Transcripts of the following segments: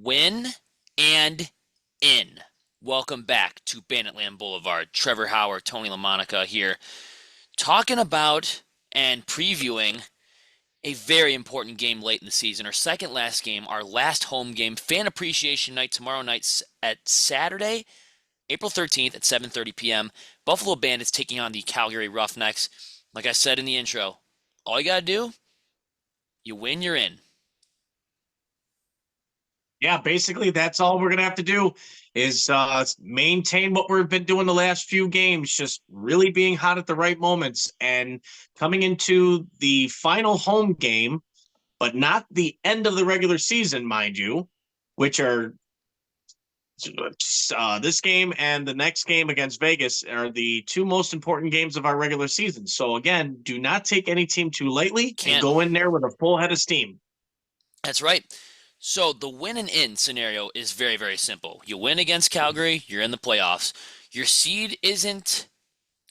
Win and in. Welcome back to Banditland Boulevard. Trevor Howard, Tony LaMonica here, talking about and previewing a very important game late in the season. Our second last game, our last home game, Fan Appreciation Night tomorrow night at Saturday, April 13th at 7:30 p.m. Buffalo Bandits taking on the Calgary Roughnecks. Like I said in the intro, all you got to do, you win, you're in. Yeah, basically that's all we're gonna have to do is maintain what we've been doing the last few games, just really being hot at the right moments and coming into the final home game, but not the end of the regular season, mind you, which are this game and the next game against Vegas are the two most important games of our regular season. So again, do not take any team too lightly and Can't. go in there with a full head of steam. That's right. So the win and in scenario is very, very simple. You win against Calgary, you're in the playoffs. Your seed isn't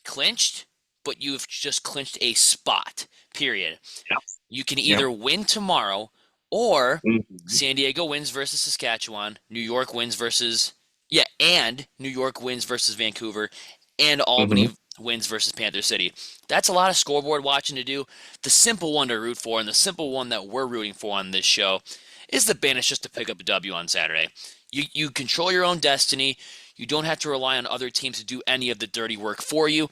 clinched, but you've just clinched a spot, period. Yep. You can either win tomorrow or Mhm. San Diego wins versus Saskatchewan, New York wins versus, and New York wins versus Vancouver, and Albany wins versus Panther City. That's a lot of scoreboard watching to do. The simple one to root for, and the simple one that we're rooting for on this show, is the Bandits just to pick up a W on Saturday. You control your own destiny. You don't have to rely on other teams to do any of the dirty work for you.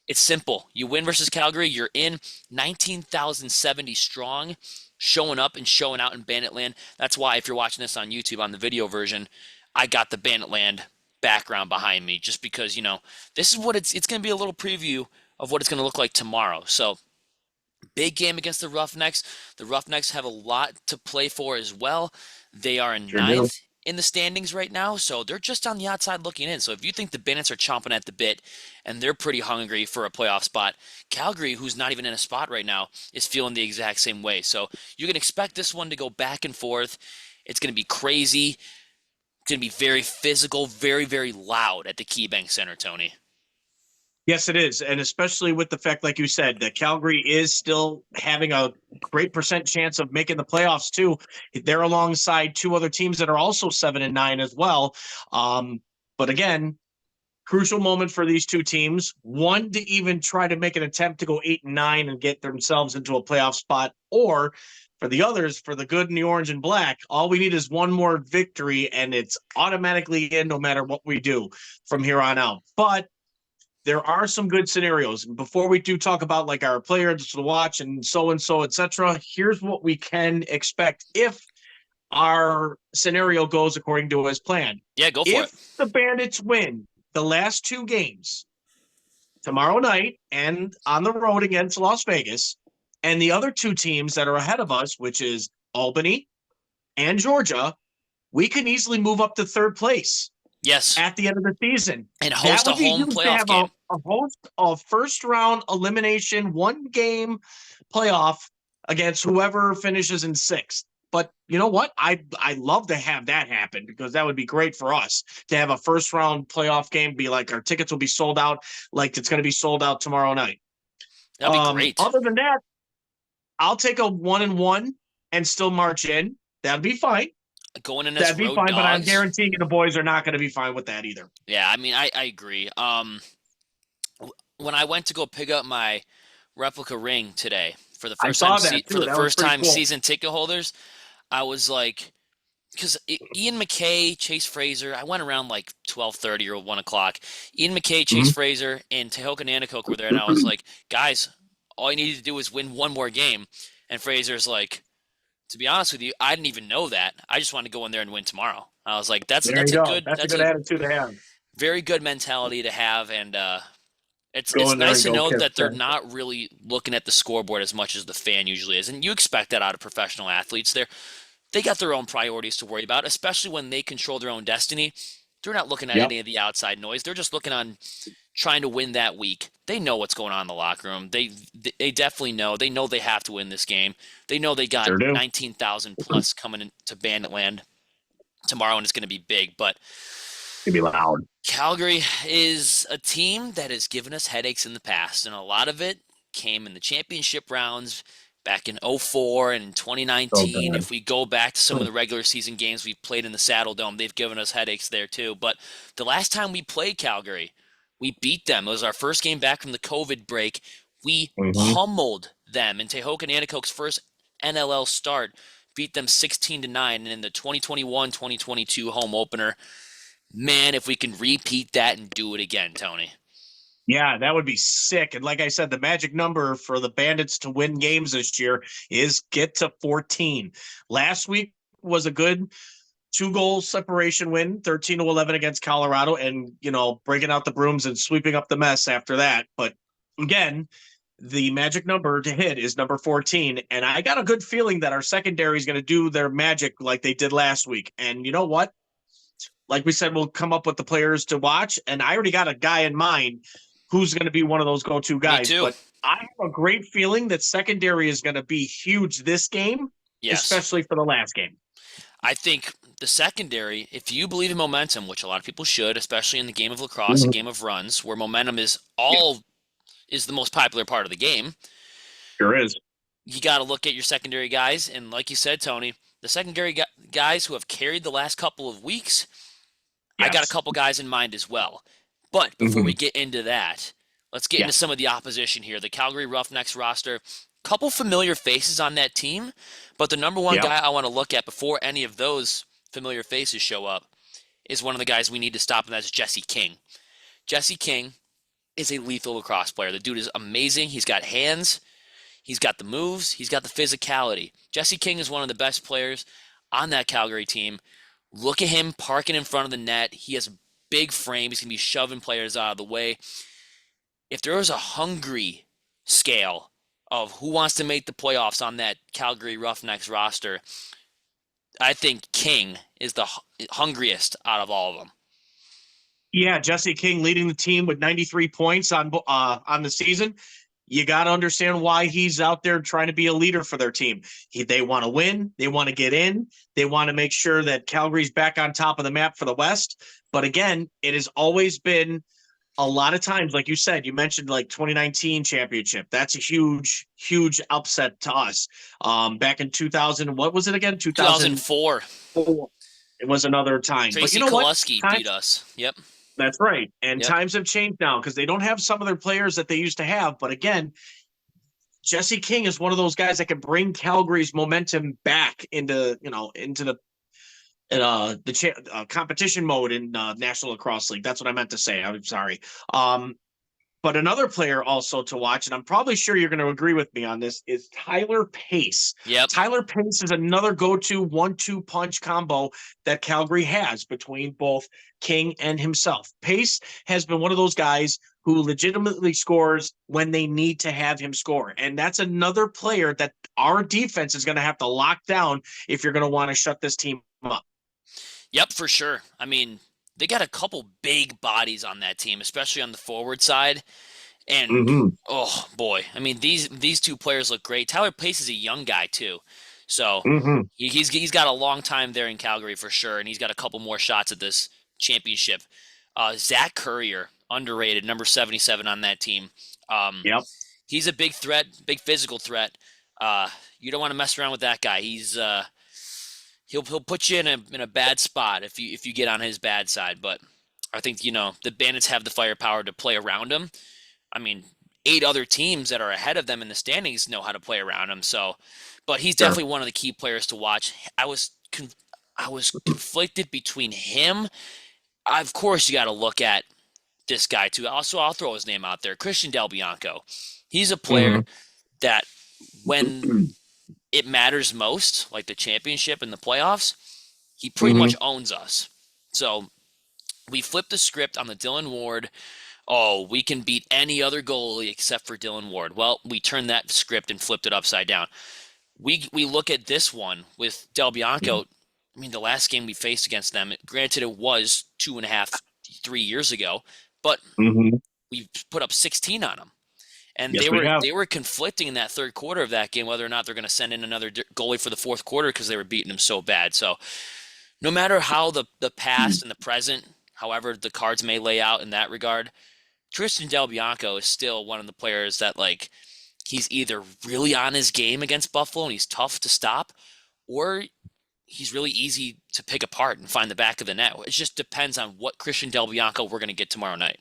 It's simple. You win versus Calgary, you're in 19,070 strong, showing up and showing out in Banditland. That's why if you're watching this on YouTube on the video version, I got the Banditland background behind me just because, this is what it's going to be a little preview of what it's going to look like tomorrow. So big game against the Roughnecks. The Roughnecks have a lot to play for as well. They are in ninth in the standings right now, so they're just on the outside looking in. So if you think the Bandits are chomping at the bit and they're pretty hungry for a playoff spot, Calgary, who's not even in a spot right now, is feeling the exact same way. So you can expect this one to go back and forth. It's going to be crazy. It's going to be very physical, very, very loud at the Keybank Center, Tony. Yes, it is. And especially with the fact, like you said, that Calgary is still having a great percent chance of making the playoffs too. They're alongside two other teams that are also 7-9 as well. But again, crucial moment for these two teams. One to even try to make an attempt to go 8-9 and get themselves into a playoff spot, or for the others, for the good in the orange and black, all we need is one more victory and it's automatically in no matter what we do from here on out. But there are some good scenarios. Before we do talk about like our players to watch and so, etc., here's what we can expect if our scenario goes according to his plan. Yeah, go for it. If the Bandits win the last two games tomorrow night and on the road against Las Vegas, and the other two teams that are ahead of us, which is Albany and Georgia, we can easily move up to third place. Yes. At the end of the season. And host a home playoff game. A host of first round elimination, one game playoff against whoever finishes in sixth. But you know what? I love to have that happen because that would be great for us to have a first round playoff game, be like our tickets will be sold out like it's going to be sold out tomorrow night. That'd be great. Other than that, I'll take a 1-1 and still march in. That'd be fine. Going in as that'd be road fine, dogs. But I'm guaranteeing you the boys are not going to be fine with that either. Yeah, I mean, I agree. When I went to go pick up my replica ring today for the first time cool. Season ticket holders, I was like, because Ian McKay, Chase Fraser, I went around like 12:30 or 1 o'clock. Ian McKay, Chase Fraser, and Tehoka Nanticoke were there, and I was like, guys, all you need to do is win one more game. And Fraser's like, to be honest with you, I didn't even know that. I just wanted to go in there and win tomorrow. I was like, that's a good attitude to have. Very good mentality to have, and it's nice to know that they're not really looking at the scoreboard as much as the fan usually is, and you expect that out of professional athletes. They got their own priorities to worry about, especially when they control their own destiny. They're not looking at any of the outside noise. They're just looking on trying to win that week. They know what's going on in the locker room. They definitely know. They know they have to win this game. They know they got 19,000 plus coming into Banditland tomorrow, and it's going to be big. But it's going to be loud. Calgary is a team that has given us headaches in the past, and a lot of it came in the championship rounds back in '04 and So 2019. bad. If we go back to some of the regular season games we've played in the Saddle Dome, they've given us headaches there too. But the last time we played Calgary, we beat them. It was our first game back from the COVID break. We Mm-hmm. pummeled them in Tehoka Nanticoke's first NLL start, beat them 16-9. And in the 2021-2022 home opener, man, if we can repeat that and do it again, Tony. Yeah, that would be sick. And like I said, the magic number for the Bandits to win games this year is get to 14. Last week was a good 2-goal separation win, 13-11 against Colorado, and breaking out the brooms and sweeping up the mess after that. But again, the magic number to hit is number 14. And I got a good feeling that our secondary is going to do their magic like they did last week. And you know what? Like we said, we'll come up with the players to watch. And I already got a guy in mind who's going to be one of those go-to Me guys. too. But I have a great feeling that secondary is going to be huge this game, Yes. especially for the last game. I think the secondary, if you believe in momentum, which a lot of people should, especially in the game of lacrosse, a game of runs, where momentum is is the most popular part of the game, Sure is. you got to look at your secondary guys. And like you said, Tony, the secondary guys who have carried the last couple of weeks, I got a Yes. couple guys in mind as well. But before we get into that, let's get into Yes. some of the opposition here. The Calgary Roughnecks roster, couple familiar faces on that team, but the number one Yep. guy I want to look at before any of those familiar faces show up is one of the guys we need to stop, and that's Jesse King. Jesse King is a lethal lacrosse player. The dude is amazing. He's got hands. He's got the moves. He's got the physicality. Jesse King is one of the best players on that Calgary team. Look at him parking in front of the net. He has a big frame. He's going to be shoving players out of the way. If there was a hungry scale of who wants to make the playoffs on that Calgary Roughnecks roster, I think King is the hungriest out of all of them. Yeah, Jesse King leading the team with 93 points on the season. You got to understand why he's out there trying to be a leader for their team. They want to win. They want to get in. They want to make sure that Calgary's back on top of the map for the West. But again, it has always been a lot of times, like you said, you mentioned like 2019 championship. That's a huge, huge upset to us. Back in 2000, what was it again? 2004. It was another time. Tracy But you know what? Koluski beat us. Yep. That's right. And Yep. times have changed now because they don't have some of their players that they used to have. But again, Jesse King is one of those guys that can bring Calgary's momentum back into the competition mode in National Lacrosse League. That's what I meant to say. I'm sorry. But another player also to watch, and I'm probably sure you're going to agree with me on this, is Tyler Pace. Yep. Tyler Pace is another go-to 1-2 punch combo that Calgary has between both King and himself. Pace has been one of those guys who legitimately scores when they need to have him score. And that's another player that our defense is going to have to lock down if you're going to want to shut this team up. Yep, for sure. I mean, they got a couple big bodies on that team, especially on the forward side. And oh boy, I mean these two players look great. Tyler Pace is a young guy too, so he's got a long time there in Calgary for sure, and he's got a couple more shots at this championship. Zach Courier, underrated, number 77 on that team. Yep. He's a big threat, big physical threat. You don't want to mess around with that guy. He'll put you in a bad spot if you get on his bad side. But I think the Bandits have the firepower to play around him. I mean, 8 other teams that are ahead of them in the standings know how to play around him. So, but he's definitely one of the key players to watch. I was conflicted between him. Of course, you got to look at this guy too. Also, I'll throw his name out there, Christian Del Bianco. He's a player that when it matters most, like the championship and the playoffs, he pretty much owns us. So we flipped the script on the Dylan Ward. Oh, we can beat any other goalie except for Dylan Ward. Well, we turned that script and flipped it upside down. We look at this one with Del Bianco. I mean, the last game we faced against them, granted it was 2.5, 3 years ago, but we put up 16 on them. And Yes, they were conflicting in that third quarter of that game whether or not they're going to send in another goalie for the fourth quarter because they were beating them so bad. So no matter how the past and the present, however the cards may lay out in that regard, Tristan Del Bianco is still one of the players that, like, he's either really on his game against Buffalo and he's tough to stop, or he's really easy to pick apart and find the back of the net. It just depends on what Christian Del Bianco we're going to get tomorrow night.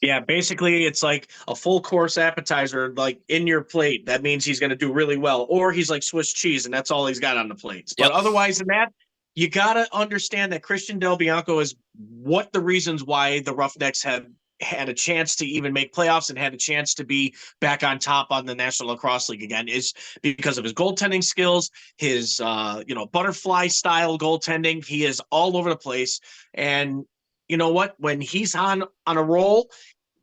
Yeah, basically it's like a full course appetizer, like in your plate. That means he's going to do really well. Or he's like Swiss cheese, and that's all he's got on the plates. But Yep. otherwise than that, you got to understand that Christian Del Bianco is what the reasons why the Roughnecks have had a chance to even make playoffs and had a chance to be back on top on the National Lacrosse League again is because of his goaltending skills, his butterfly style goaltending. He is all over the place. And you know what? When he's on a roll,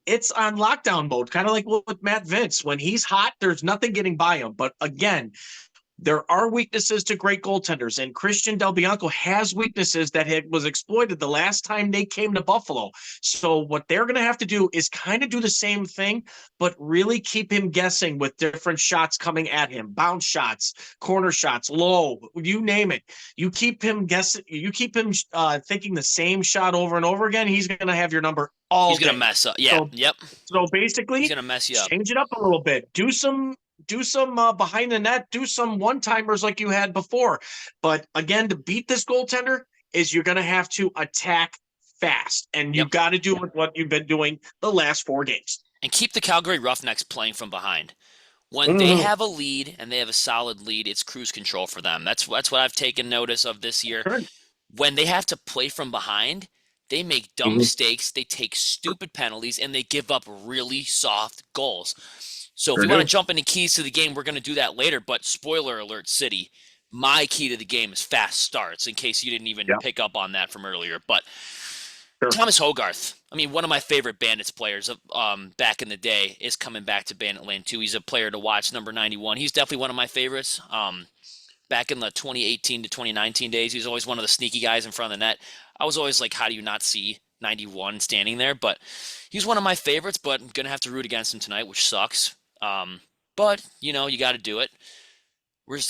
it's on lockdown mode, kind of like with Matt Vince. When he's hot, there's nothing getting by him. But again, there are weaknesses to great goaltenders, and Christian Del Bianco has weaknesses that was exploited the last time they came to Buffalo. So what they're going to have to do is kind of do the same thing, but really keep him guessing with different shots coming at him, bounce shots, corner shots, low, you name it. You keep him guessing. You keep him thinking the same shot over and over again. He's going to have your number all He's going to day. mess up. Yeah. Yep. So basically, He's going to mess you up. change it up a little bit. Do some behind the net, do some one-timers like you had before. But again, to beat this goaltender is you're going to have to attack fast. And you've got to do what you've been doing the last 4 games. And keep the Calgary Roughnecks playing from behind. When they have a lead and they have a solid lead, it's cruise control for them. That's what I've taken notice of this year. Sure. When they have to play from behind, they make dumb mistakes, they take stupid penalties, and they give up really soft goals. So if you want to jump into keys to the game, we're going to do that later. But spoiler alert, City, my key to the game is fast starts, in case you didn't even pick up on that from earlier. But Thomas Hogarth, I mean, one of my favorite Bandits players back in the day, is coming back to Banditland too. He's a player to watch, number 91. He's definitely one of my favorites. Back in the 2018 to 2019 days, he was always one of the sneaky guys in front of the net. I was always like, how do you not see 91 standing there? But he's one of my favorites, but I'm going to have to root against him tonight, which sucks. But, you got to do it.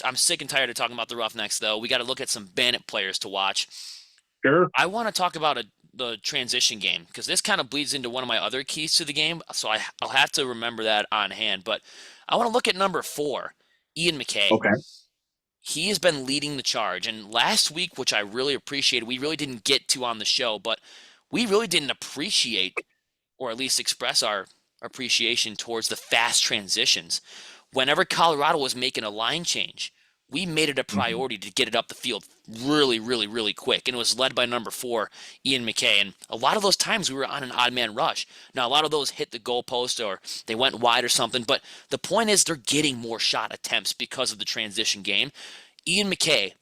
I'm sick and tired of talking about the Roughnecks, though. We got to look at some Bandit players to watch. Sure. I want to talk about the transition game, because this kind of bleeds into one of my other keys to the game, so I'll have to remember that on hand. But I want to look at number 4, Ian McKay. Okay. He has been leading the charge, and last week, which I really appreciated, we really didn't get to on the show, but we really didn't appreciate, or at least express our appreciation towards the fast transitions. Whenever Colorado was making a line change, we made it a priority to get it up the field really, really, really quick. And it was led by number 4, Ian McKay. And a lot of those times we were on an odd man rush. Now, a lot of those hit the goalpost or they went wide or something. But the point is they're getting more shot attempts because of the transition game. Ian McKay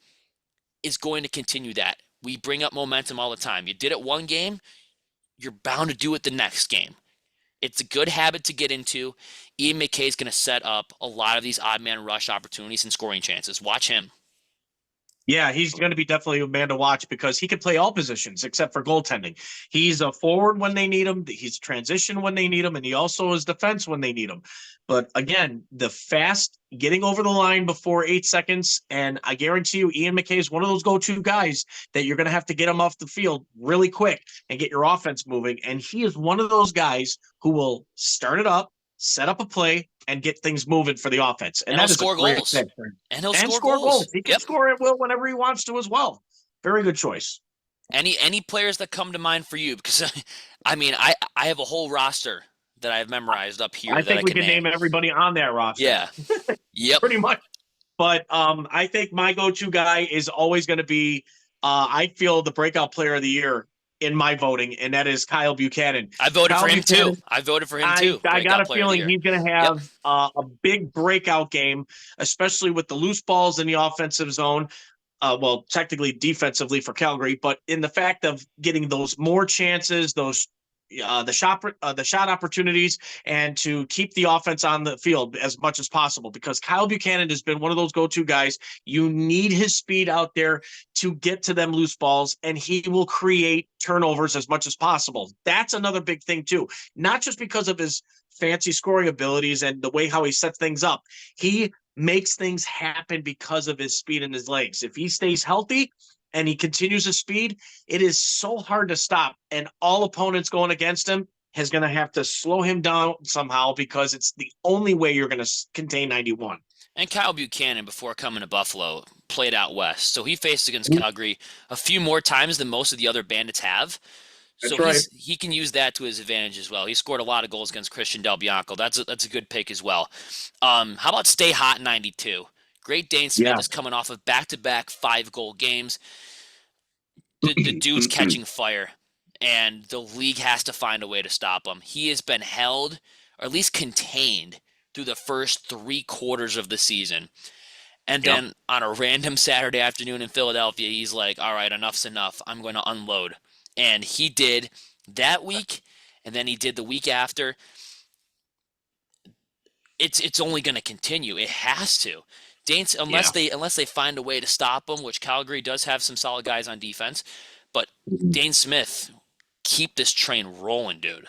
is going to continue that. We bring up momentum all the time. You did it one game, you're bound to do it the next game. It's a good habit to get into. Ian McKay is going to set up a lot of these odd man rush opportunities and scoring chances. Watch him. Yeah, he's going to be definitely a man to watch because he can play all positions except for goaltending. He's a forward when they need him. He's transition when they need him. And he also is defense when they need him. But again, the fast getting over the line before 8 seconds. And I guarantee you, Ian McKay is one of those go-to guys that you're going to have to get him off the field really quick and get your offense moving. And he is one of those guys who will start it up, set up a play, and get things moving for the offense. And that is score goals. And he'll score goals. He can score at will whenever he wants to as well. Very good choice. Any players that come to mind for you? Because, I mean, I have a whole roster that I've memorized up here. I think we can name everybody on that roster. Yeah. Yep. Pretty much. But I think my go-to guy is always going to be, I feel, the breakout player of the year in my voting, and that is Kyle Buchanan. I voted for him too. I voted for him too. I got a feeling he's going to have a big breakout game, especially with the loose balls in the offensive zone. Well, technically defensively for Calgary, but in the fact of getting those more chances, those the shot opportunities, and to keep the offense on the field as much as possible, because Kyle Buchanan has been one of those go-to guys. You need his speed out there to get to them loose balls, and he will create turnovers as much as possible. That's another big thing too, not just because of his fancy scoring abilities and the way how he sets things up. He makes things happen because of his speed and his legs. If he stays healthy and he continues his speed, it is so hard to stop. And all opponents going against him, is going to have to slow him down somehow because it's the only way you're going to contain 91. And Kyle Buchanan, before coming to Buffalo, played out west. So he faced against Calgary a few more times than most of the other Bandits have. That's So right. he can use that to his advantage as well. He scored a lot of goals against Christian Del Bianco. That's a good pick as well. How about Stay Hot 92? Great Dane Smith Yeah. is coming off of back-to-back 5-goal games. The dude's catching fire, and the league has to find a way to stop him. He has been held, or at least contained, through the first 3 quarters of the season. And Yep. then on a random Saturday afternoon in Philadelphia, he's like, all right, enough's enough. I'm going to unload. And he did that week, and then he did the week after. It's only going to continue. It has to. Danes, unless they find a way to stop him, which Calgary does have some solid guys on defense, but Dane Smith, keep this train rolling, dude.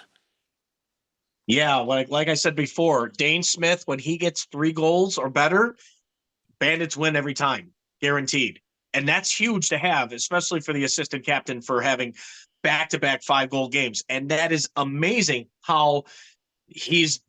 Yeah, like I said before, Dane Smith, when he gets 3 goals or better, Bandits win every time, guaranteed. And that's huge to have, especially for the assistant captain for having back-to-back 5-goal games. And that is amazing how he's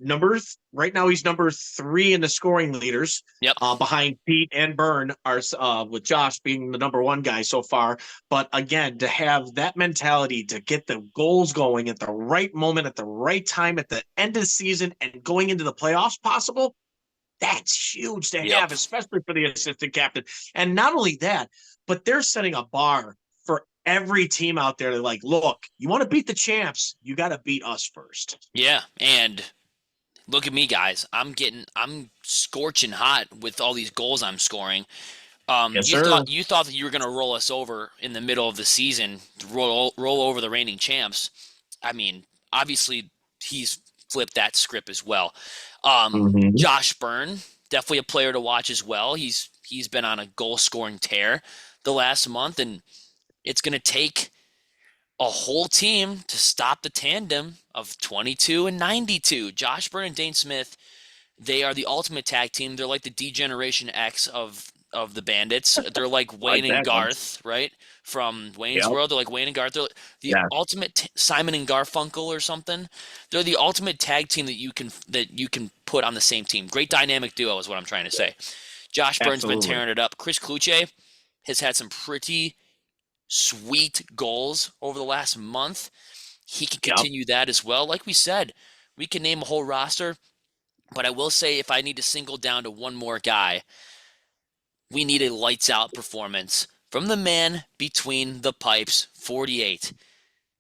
right now he's number 3 in the scoring leaders. Yep. Behind Pete and Byrne are with Josh being the number 1 guy so far. But again, to have that mentality to get the goals going at the right moment, at the right time, at the end of the season, and going into the playoffs possible, that's huge to have, especially for the assistant captain. And not only that, but they're setting a bar for every team out there. They're like, look, you want to beat the champs, you got to beat us first. Yeah, and look at me, guys. I'm scorching hot with all these goals I'm scoring. Yes, you sir. thought that you were going to roll us over in the middle of the season, roll over the reigning champs. I mean, obviously he's flipped that script as well. Josh Byrne, definitely a player to watch as well. He's been on a goal scoring tear the last month, and it's going to take a whole team to stop the tandem of 22 and 92. Josh Byrne and Dane Smith, they are the ultimate tag team. They're like the D-Generation X of the Bandits. They're like Wayne and Garth, right? From Wayne's World. They're like Wayne and Garth. They're the ultimate Simon and Garfunkel or something. They're the ultimate tag team that you can put on the same team. Great dynamic duo is what I'm trying to say. Josh Byrne's been tearing it up. Chris Kluche has had some pretty sweet goals over the last month. He can continue that as well. Like we said, we can name a whole roster, but I will say if I need to single down to one more guy, we need a lights out performance from the man between the pipes, 48.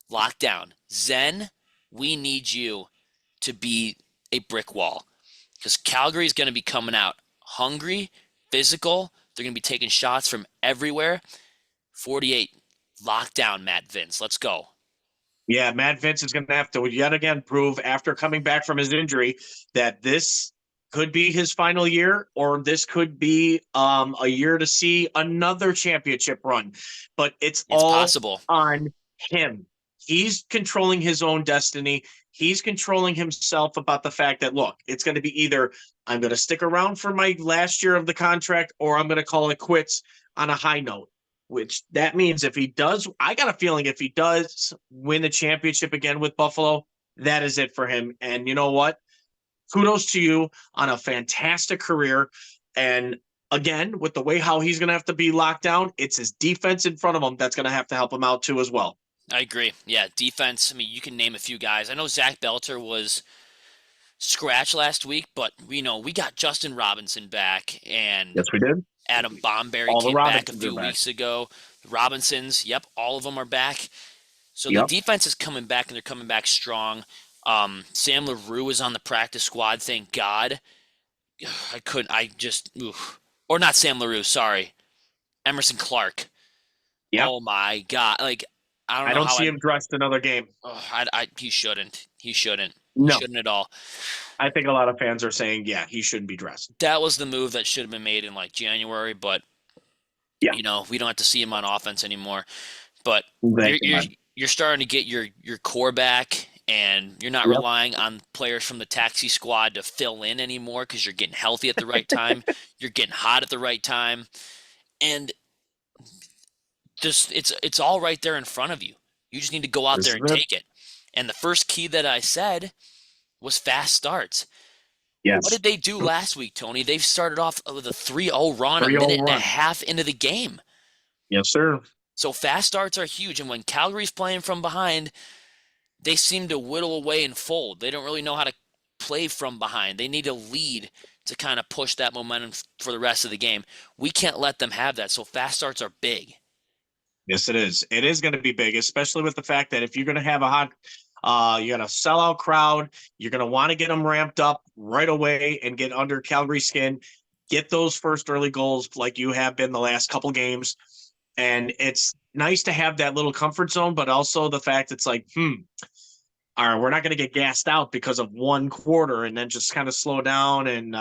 Lockdown. Zen, we need you to be a brick wall because Calgary is going to be coming out hungry, physical. They're going to be taking shots from everywhere. 48. Lockdown, Matt Vince. Let's go. Yeah, Matt Vince is going to have to yet again prove after coming back from his injury that this could be his final year, or this could be a year to see another championship run. But it's all possible on him. He's controlling his own destiny. He's controlling himself about the fact that, look, it's going to be either I'm going to stick around for my last year of the contract, or I'm going to call it quits on a high note. Which that means if he does, I got a feeling if he does win the championship again with Buffalo, that is it for him. And you know what? Kudos to you on a fantastic career. And again, with the way how he's going to have to be locked down, it's his defense in front of him that's going to have to help him out too as well. I agree. Yeah, defense. I mean, you can name a few guys. I know Zach Belter was scratched last week, but we got Justin Robinson back, and yes, we did. Adam Bomberry came back a few weeks ago. The Robinsons, all of them are back. So the defense is coming back, and they're coming back strong. Sam LaRue is on the practice squad, thank God. Or not Sam LaRue, sorry. Emerson Clark. Yep. Oh, my God. Like, I don't see him dressed another game. He shouldn't. He shouldn't. No. He shouldn't at all. I think a lot of fans are saying, yeah, he shouldn't be dressed. That was the move that should have been made in like January, but we don't have to see him on offense anymore. But you're starting to get your core back, and you're not relying on players from the taxi squad to fill in anymore because you're getting healthy at the right time. You're getting hot at the right time, and just it's all right there in front of you. You just need to go out there and take it. And the first key that I said was fast starts. What Yes. did they do last week, Tony? They've started off with a 3-0 run a 3-0 minute and a run. half into the game. Yes, sir. So fast starts are huge. And when Calgary's playing from behind, they seem to whittle away and fold. They don't really know how to play from behind. They need to lead to kind of push that momentum for the rest of the game. We can't let them have that. So fast starts are big. Yes, it is. It is going to be big, especially with the fact that if you're going to have you got a sellout crowd, you're going to want to get them ramped up right away and get under Calgary skin. Get those first early goals like you have been the last couple games. And it's nice to have that little comfort zone, but also the fact it's like, all right, we're not going to get gassed out because of one quarter and then just kind of slow down and,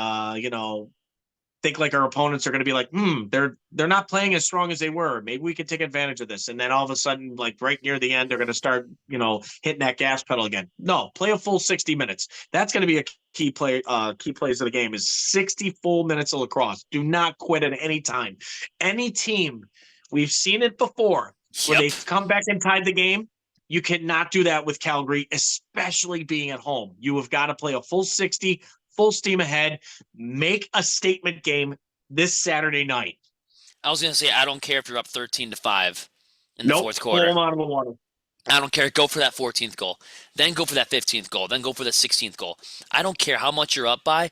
think like our opponents are going to be like, they're not playing as strong as they were. Maybe we can take advantage of this. And then all of a sudden, like right near the end, they're going to start, hitting that gas pedal again. No, play a full 60 minutes. That's going to be a key plays of the game is 60 full minutes of lacrosse. Do not quit at any time. Any team, we've seen it before where Yep. they've come back and tied the game. You cannot do that with Calgary, especially being at home. You have got to play a full 60, full steam ahead, make a statement game this Saturday night. I was going to say, I don't care if you're up 13-5 in the fourth Pull quarter. them out of the water. I don't care. Go for that 14th goal. Then go for that 15th goal. Then go for the 16th goal. I don't care how much you're up by.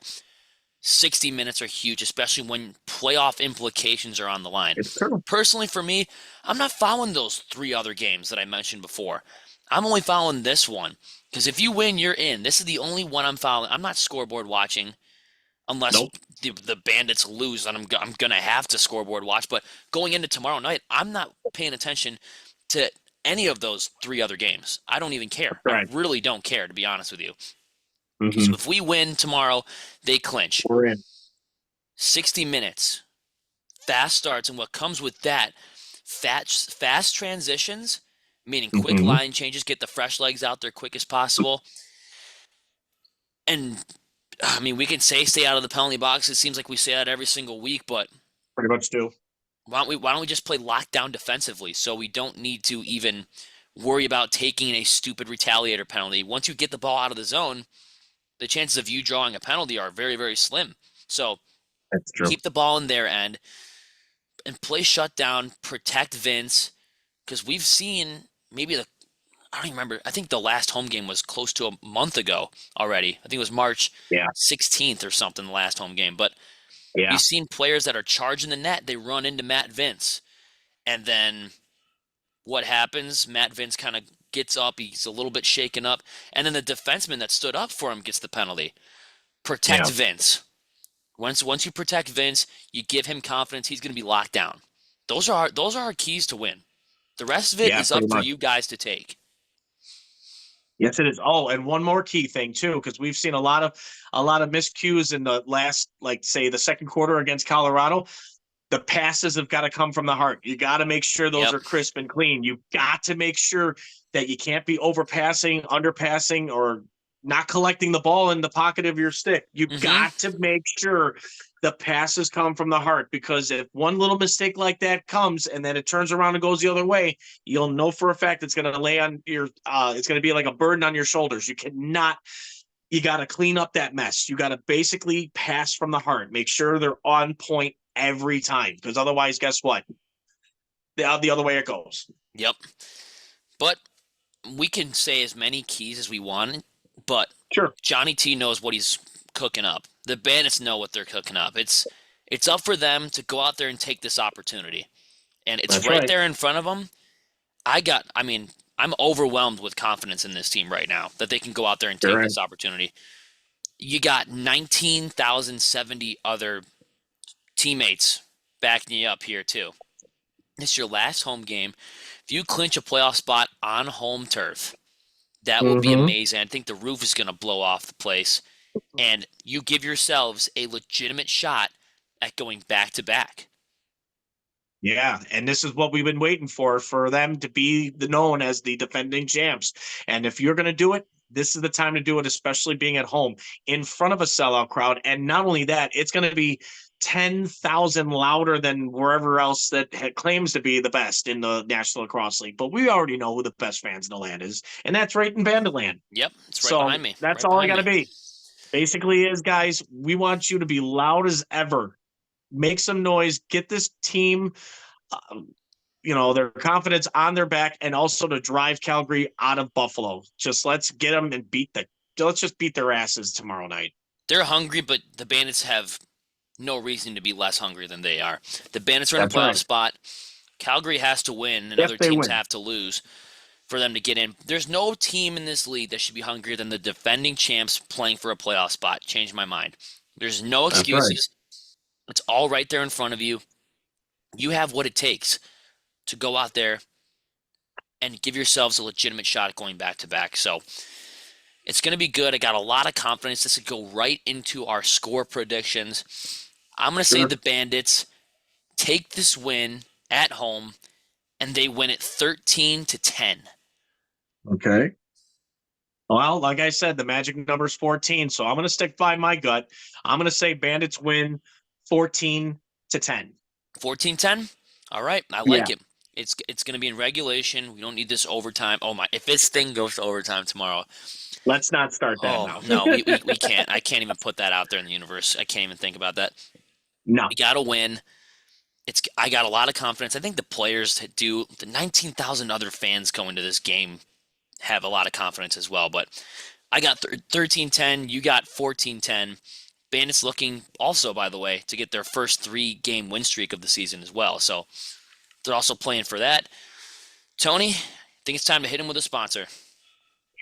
60 minutes are huge, especially when playoff implications are on the line. It's true. Personally, for me, I'm not following those 3 other games that I mentioned before. I'm only following this one because if you win, you're in. This is the only one I'm following. I'm not scoreboard watching unless the Bandits lose, and I'm going to have to scoreboard watch. But going into tomorrow night, I'm not paying attention to any of those 3 other games. I don't even care. Right. I really don't care, to be honest with you. Mm-hmm. So if we win tomorrow, they clinch. We're in. 60 minutes, fast starts, and what comes with that, fast transitions, meaning quick line changes, get the fresh legs out there quick as possible. And, I mean, we can say stay out of the penalty box. It seems like we say that every single week, but Pretty much do. why don't we just play lockdown defensively so we don't need to even worry about taking a stupid retaliator penalty. Once you get the ball out of the zone, the chances of you drawing a penalty are very, very slim. So That's true. keep the ball in their end and play shutdown, protect Vince, because we've seen I don't even remember. I think the last home game was close to a month ago already. I think it was March 16th or something, the last home game. But we've seen players that are charging the net. They run into Matt Vince. And then what happens? Matt Vince kind of gets up. He's a little bit shaken up. And then the defenseman that stood up for him gets the penalty. Protect Vince. Once you protect Vince, you give him confidence. He's going to be locked down. Those are our keys to win. The rest of it is up for you guys to take. Yes, it is. Oh, and one more key thing too, because we've seen a lot of miscues in the last, like say the second quarter against Colorado. The passes have got to come from the heart. You got to make sure those are crisp and clean. You've got to make sure that you can't be overpassing, underpassing, or not collecting the ball in the pocket of your stick. You've got to make sure the passes come from the heart, because if one little mistake like that comes and then it turns around and goes the other way, you'll know for a fact it's going to lay on your it's going to be like a burden on your shoulders. You got to clean up that mess. You got to basically pass from the heart. Make sure they're on point every time, because otherwise, guess what? The other way it goes. Yep. But we can say as many keys as we want, but Johnny T knows what he's cooking up. The Bandits know what they're cooking up. It's up for them to go out there and take this opportunity. And it's right there in front of them. I'm overwhelmed with confidence in this team right now that they can go out there and take this opportunity. You got 19,070 other teammates backing you up here too. It's your last home game. If you clinch a playoff spot on home turf, that will be amazing. I think the roof is going to blow off the place, and you give yourselves a legitimate shot at going back-to-back. Yeah, and this is what we've been waiting for them to be known as the defending champs. And if you're going to do it, this is the time to do it, especially being at home in front of a sellout crowd. And not only that, it's going to be 10,000 louder than wherever else that claims to be the best in the National Lacrosse League. But we already know who the best fans in the land is, and that's right in Banditland. Yep, it's right So behind me. that's Right all I behind got to me. be. Basically, is guys, we want you to be loud as ever. Make some noise. Get this team, their confidence on their back, and also to drive Calgary out of Buffalo. Just let's get them and let's just beat their asses tomorrow night. They're hungry, but the Bandits have no reason to be less hungry than they are. The Bandits are in a That's playoff right. spot. Calgary has to win, and If other they teams win. have to lose for them to get in. There's no team in this league that should be hungrier than the defending champs playing for a playoff spot. Changed my mind. There's no That's right. excuses. It's all right there in front of you. You have what it takes to go out there and give yourselves a legitimate shot at going back to back. So it's going to be good. I got a lot of confidence. This could go right into our score predictions. I'm going to say the Bandits take this win at home, and they win it 13-10. Okay. Well, like I said, the magic number is 14, so I'm going to stick by my gut. I'm going to say Bandits win 14-10. 14-10? All right, I like it. It's going to be in regulation. We don't need this overtime. Oh my! If this thing goes to overtime tomorrow, let's not start that now. No, we can't. I can't even put that out there in the universe. I can't even think about that. No, we got to win. I got a lot of confidence. I think the players do. The 19,000 other fans going to this game have a lot of confidence as well. But I got 13-10. You got 14-10. Bandits looking also, by the way, to get their first 3-game win streak of the season as well. So they're also playing for that. Tony, I think it's time to hit him with a sponsor.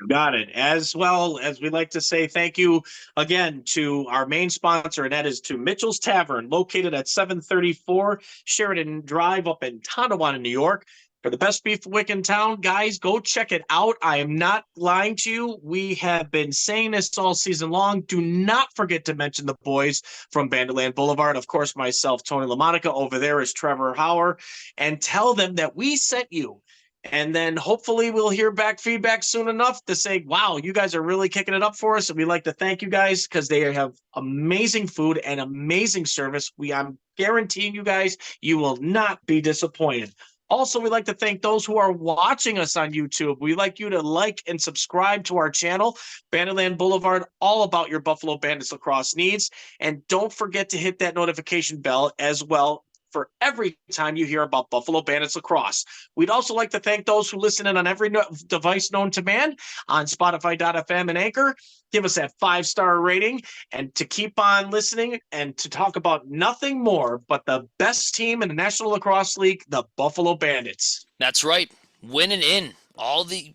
You got it. As well as we like to say thank you again to our main sponsor, and that is to Mitchell's Tavern, located at 734 Sheridan Drive up in Tonawanda, New York. For the best beef wick in town, guys, go check it out. I am not lying to you. We have been saying this all season long. Do not forget to mention the boys from Banditland Boulevard. Of course, myself, Tony LaMonica. Over there is Trevor Hauer. And tell them that we sent you. And then hopefully we'll hear back feedback soon enough to say, wow, you guys are really kicking it up for us. And we'd like to thank you guys because they have amazing food and amazing service. I'm guaranteeing you guys, you will not be disappointed. Also, we'd like to thank those who are watching us on YouTube. We'd like you to like and subscribe to our channel, Banditland Boulevard, all about your Buffalo Bandits lacrosse needs. And don't forget to hit that notification bell as well for every time you hear about Buffalo Bandits lacrosse. We'd also like to thank those who listen in on every device known to man on Spotify.fm and Anchor. Give us that 5-star rating and to keep on listening and to talk about nothing more but the best team in the National Lacrosse League, the Buffalo Bandits. That's right. Winning in all the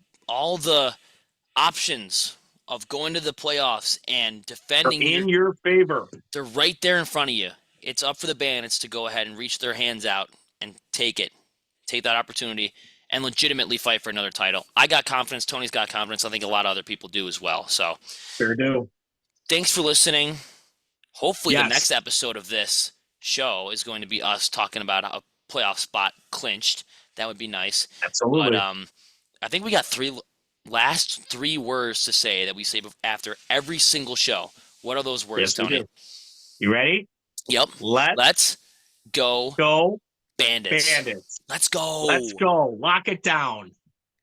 options of going to the playoffs and defending in your favor. They're right there in front of you. It's up for the Bandits to go ahead and reach their hands out and take that opportunity, and legitimately fight for another title. I got confidence. Tony's got confidence. I think a lot of other people do as well. So, sure do. Thanks for listening. Hopefully, the next episode of this show is going to be us talking about a playoff spot clinched. That would be nice. Absolutely. But I think we got last three words to say that we say after every single show. What are those words, Tony? You ready? Yep. Let's go. Go Bandits. Bandits. Let's go. Let's go. Lock it down.